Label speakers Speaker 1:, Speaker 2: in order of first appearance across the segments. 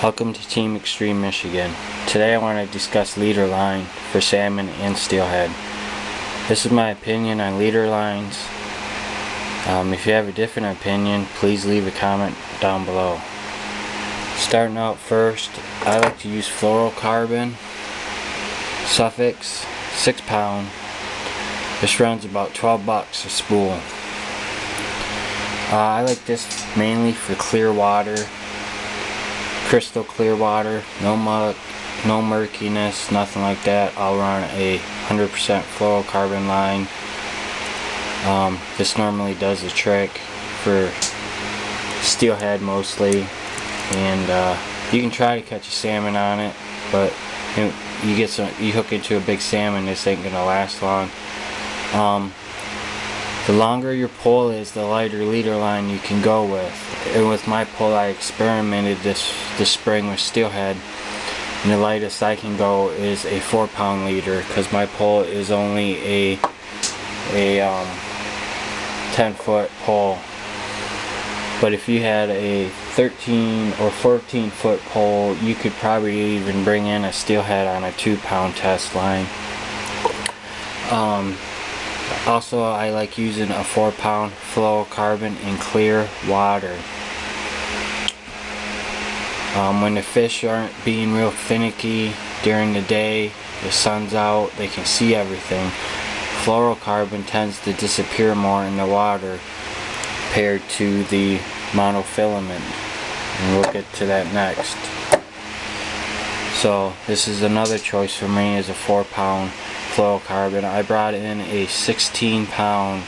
Speaker 1: Welcome to Team Extreme Michigan. Today I want to discuss leader line for salmon and steelhead. This is my opinion on leader lines. If you have a different opinion, please leave a comment down below. Starting out first, I like to use fluorocarbon, Suffix, 6 pound. This runs about 12 bucks a spool. I like this mainly for clear water, crystal clear water, no muck, no murkiness, nothing like that. I'll run a 100% fluorocarbon line. This normally does the trick for steelhead mostly, and you can try to catch a salmon on it, but you hook into a big salmon, this ain't gonna last long. The longer your pole is, the lighter leader line you can go with. And with my pole, I experimented this spring with steelhead, and the lightest I can go is a 4 pound leader, because my pole is only a 10-foot pole. But if you had a 13 or 14 foot pole, you could probably even bring in a steelhead on a 2 pound test line. Also, I like using a 4 pound fluorocarbon in clear water. When the fish aren't being real finicky during the day, the sun's out, they can see everything. Fluorocarbon tends to disappear more in the water compared to the monofilament, and we'll get to that next. So this is another choice for me, is a 4 pound fluorocarbon. I brought in a 16 pound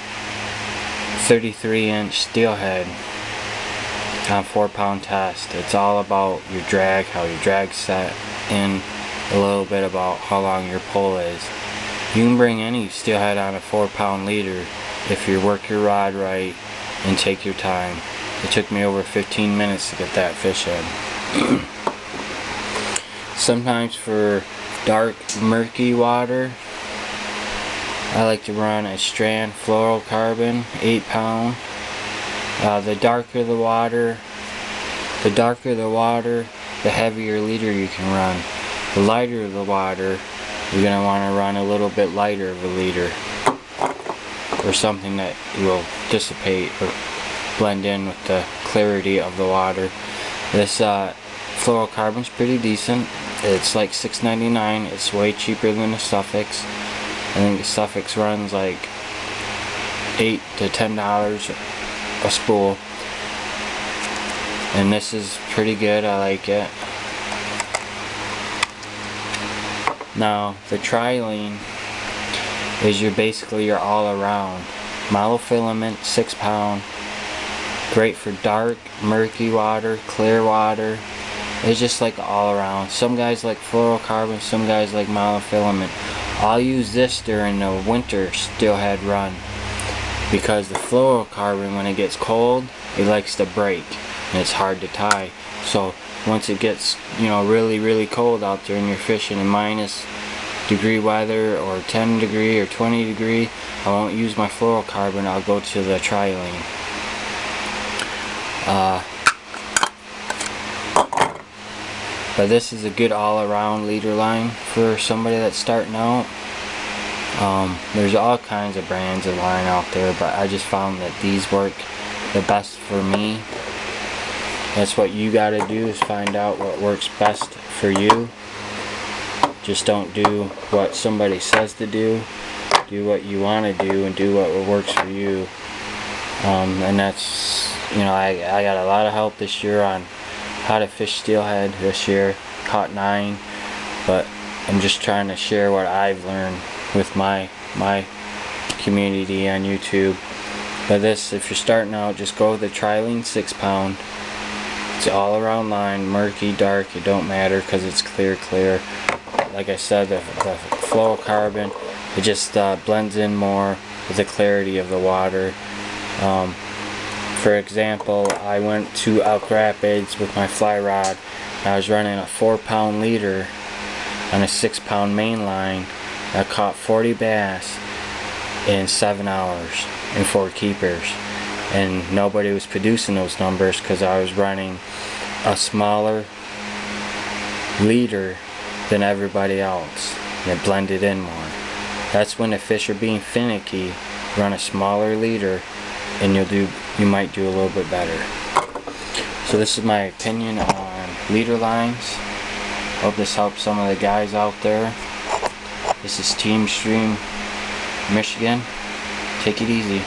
Speaker 1: 33-inch steelhead on 4 pound test. It's all about your drag, how your drag's set, and a little bit about how long your pole is. You can bring any steelhead on a 4 pound leader if you work your rod right and take your time. It took me over 15 minutes to get that fish in. Sometimes for dark, murky water, I like to run a strand fluorocarbon, 8 pound. The darker the water, the heavier leader you can run. The lighter the water, you're going to want to run a little bit lighter of a leader, or something that will dissipate or blend in with the clarity of the water. This fluorocarbon's pretty decent. It's like $6.99. It's way cheaper than the Suffix. I think the Suffix runs like $8 to $10 a spool, and this is pretty good. I like it. Now the trilene is basically your all-around monofilament, 6 pound, great for dark, murky water, clear water. It's just like all around. Some guys like fluorocarbon, some guys like monofilament. I'll use this during the winter steelhead run, because the fluorocarbon, when it gets cold, it likes to break and it's hard to tie. So once it gets, really cold out there and you're fishing in -degree weather or 10 degree or 20 degree, I won't use my fluorocarbon. I'll go to the trilene. But this is a good all-around leader line for somebody that's starting out. There's all kinds of brands of line out there, but I just found that these work the best for me. That's what you gotta do, is find out what works best for you. Just don't do what somebody says to do. Do what you want to do, and do what works for you. And that's, I got a lot of help this year on how to fish steelhead this year. Caught 9, but I'm just trying to share what I've learned with my community on YouTube. But this, if you're starting out, just go with the trilene 6 pound. It's all around line, murky, dark, it don't matter, because it's clear. Like I said, the fluorocarbon, it just blends in more with the clarity of the water. For example, I went to Elk Rapids with my fly rod. I was running a 4 pound leader on a 6 pound main line. I caught 40 bass in 7 hours and 4 keepers. And nobody was producing those numbers because I was running a smaller leader than everybody else, and it blended in more. That's when the fish are being finicky. Run a smaller leader and you might do a little bit better. So this is my opinion on leader lines. Hope this helps some of the guys out there. This is Team Stream Michigan. Take it easy.